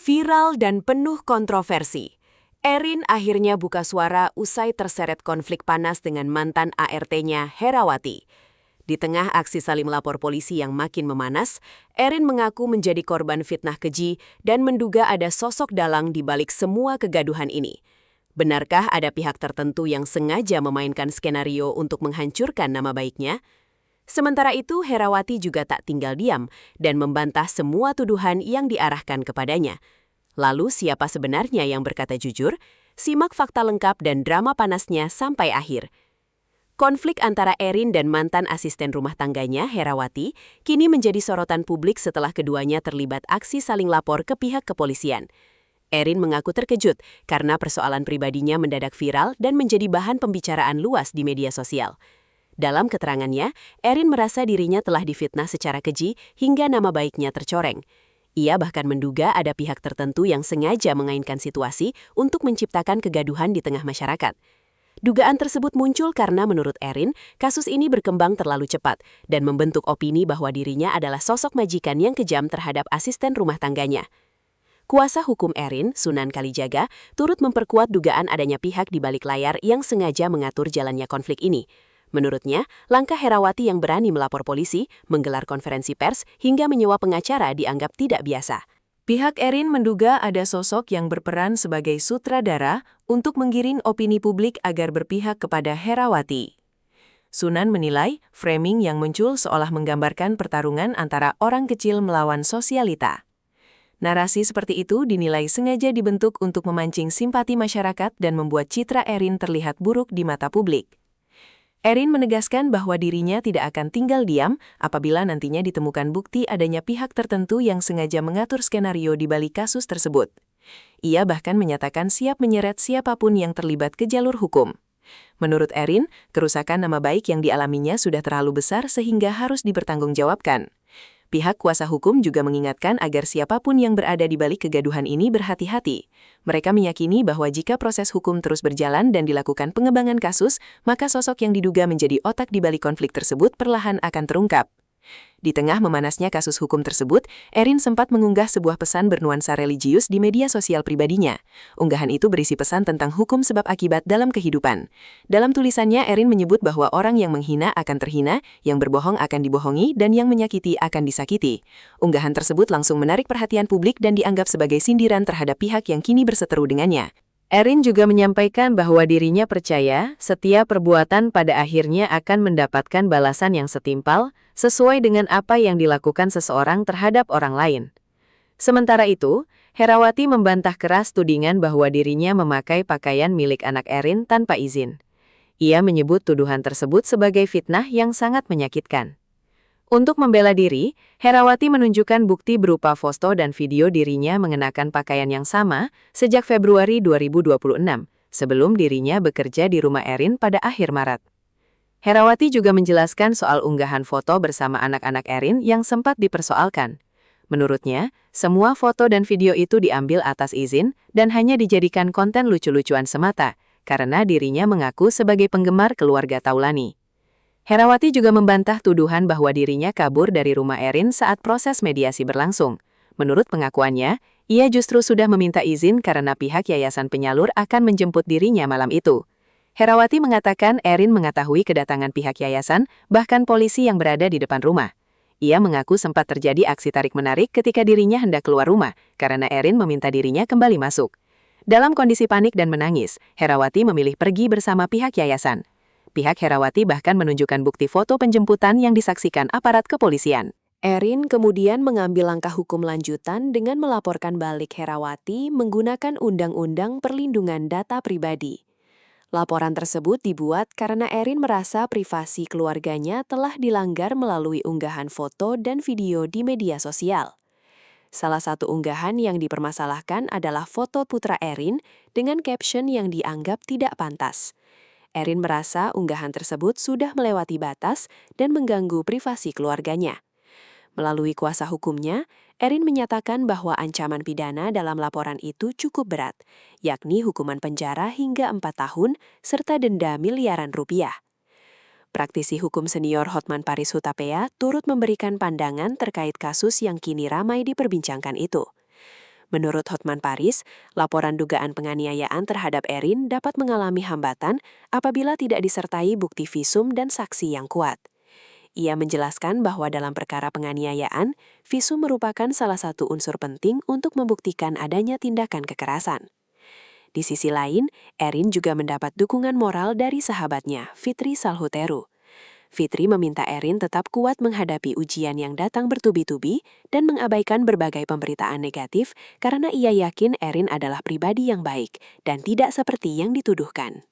Viral dan penuh kontroversi. Erin akhirnya buka suara usai terseret konflik panas dengan mantan ART-nya Herawati. Di tengah aksi saling melapor polisi yang makin memanas, Erin mengaku menjadi korban fitnah keji dan menduga ada sosok dalang di balik semua kegaduhan ini. Benarkah ada pihak tertentu yang sengaja memainkan skenario untuk menghancurkan nama baiknya? Sementara itu, Herawati juga tak tinggal diam dan membantah semua tuduhan yang diarahkan kepadanya. Lalu siapa sebenarnya yang berkata jujur? Simak fakta lengkap dan drama panasnya sampai akhir. Konflik antara Erin dan mantan asisten rumah tangganya, Herawati, kini menjadi sorotan publik setelah keduanya terlibat aksi saling lapor ke pihak kepolisian. Erin mengaku terkejut karena persoalan pribadinya mendadak viral dan menjadi bahan pembicaraan luas di media sosial. Dalam keterangannya, Erin merasa dirinya telah difitnah secara keji hingga nama baiknya tercoreng. Ia bahkan menduga ada pihak tertentu yang sengaja mengainkan situasi untuk menciptakan kegaduhan di tengah masyarakat. Dugaan tersebut muncul karena menurut Erin, kasus ini berkembang terlalu cepat dan membentuk opini bahwa dirinya adalah sosok majikan yang kejam terhadap asisten rumah tangganya. Kuasa hukum Erin, Sunan Kalijaga, turut memperkuat dugaan adanya pihak di balik layar yang sengaja mengatur jalannya konflik ini. Menurutnya, langkah Herawati yang berani melapor polisi, menggelar konferensi pers, hingga menyewa pengacara dianggap tidak biasa. Pihak Erin menduga ada sosok yang berperan sebagai sutradara untuk menggiring opini publik agar berpihak kepada Herawati. Sunan menilai framing yang muncul seolah menggambarkan pertarungan antara orang kecil melawan sosialita. Narasi seperti itu dinilai sengaja dibentuk untuk memancing simpati masyarakat dan membuat citra Erin terlihat buruk di mata publik. Erin menegaskan bahwa dirinya tidak akan tinggal diam apabila nantinya ditemukan bukti adanya pihak tertentu yang sengaja mengatur skenario di balik kasus tersebut. Ia bahkan menyatakan siap menyeret siapapun yang terlibat ke jalur hukum. Menurut Erin, kerusakan nama baik yang dialaminya sudah terlalu besar sehingga harus dipertanggungjawabkan. Pihak kuasa hukum juga mengingatkan agar siapapun yang berada di balik kegaduhan ini berhati-hati. Mereka meyakini bahwa jika proses hukum terus berjalan dan dilakukan pengembangan kasus, maka sosok yang diduga menjadi otak di balik konflik tersebut perlahan akan terungkap. Di tengah memanasnya kasus hukum tersebut, Erin sempat mengunggah sebuah pesan bernuansa religius di media sosial pribadinya. Unggahan itu berisi pesan tentang hukum sebab akibat dalam kehidupan. Dalam tulisannya, Erin menyebut bahwa orang yang menghina akan terhina, yang berbohong akan dibohongi, dan yang menyakiti akan disakiti. Unggahan tersebut langsung menarik perhatian publik dan dianggap sebagai sindiran terhadap pihak yang kini berseteru dengannya. Erin juga menyampaikan bahwa dirinya percaya setiap perbuatan pada akhirnya akan mendapatkan balasan yang setimpal, sesuai dengan apa yang dilakukan seseorang terhadap orang lain. Sementara itu, Herawati membantah keras tudingan bahwa dirinya memakai pakaian milik anak Erin tanpa izin. Ia menyebut tuduhan tersebut sebagai fitnah yang sangat menyakitkan. Untuk membela diri, Herawati menunjukkan bukti berupa foto dan video dirinya mengenakan pakaian yang sama sejak Februari 2026, sebelum dirinya bekerja di rumah Erin pada akhir Maret. Herawati juga menjelaskan soal unggahan foto bersama anak-anak Erin yang sempat dipersoalkan. Menurutnya, semua foto dan video itu diambil atas izin dan hanya dijadikan konten lucu-lucuan semata, karena dirinya mengaku sebagai penggemar keluarga Taulani. Herawati juga membantah tuduhan bahwa dirinya kabur dari rumah Erin saat proses mediasi berlangsung. Menurut pengakuannya, ia justru sudah meminta izin karena pihak yayasan penyalur akan menjemput dirinya malam itu. Herawati mengatakan Erin mengetahui kedatangan pihak yayasan, bahkan polisi yang berada di depan rumah. Ia mengaku sempat terjadi aksi tarik-menarik ketika dirinya hendak keluar rumah, karena Erin meminta dirinya kembali masuk. Dalam kondisi panik dan menangis, Herawati memilih pergi bersama pihak yayasan. Pihak Herawati bahkan menunjukkan bukti foto penjemputan yang disaksikan aparat kepolisian. Erin kemudian mengambil langkah hukum lanjutan dengan melaporkan balik Herawati menggunakan Undang-Undang Perlindungan Data Pribadi. Laporan tersebut dibuat karena Erin merasa privasi keluarganya telah dilanggar melalui unggahan foto dan video di media sosial. Salah satu unggahan yang dipermasalahkan adalah foto putra Erin dengan caption yang dianggap tidak pantas. Erin merasa unggahan tersebut sudah melewati batas dan mengganggu privasi keluarganya. Melalui kuasa hukumnya, Erin menyatakan bahwa ancaman pidana dalam laporan itu cukup berat, yakni hukuman penjara hingga 4 tahun serta denda miliaran rupiah. Praktisi hukum senior Hotman Paris Hutapea turut memberikan pandangan terkait kasus yang kini ramai diperbincangkan itu. Menurut Hotman Paris, laporan dugaan penganiayaan terhadap Erin dapat mengalami hambatan apabila tidak disertai bukti visum dan saksi yang kuat. Ia menjelaskan bahwa dalam perkara penganiayaan, visum merupakan salah satu unsur penting untuk membuktikan adanya tindakan kekerasan. Di sisi lain, Erin juga mendapat dukungan moral dari sahabatnya, Fitri Salhuteru. Fitri meminta Erin tetap kuat menghadapi ujian yang datang bertubi-tubi dan mengabaikan berbagai pemberitaan negatif karena ia yakin Erin adalah pribadi yang baik dan tidak seperti yang dituduhkan.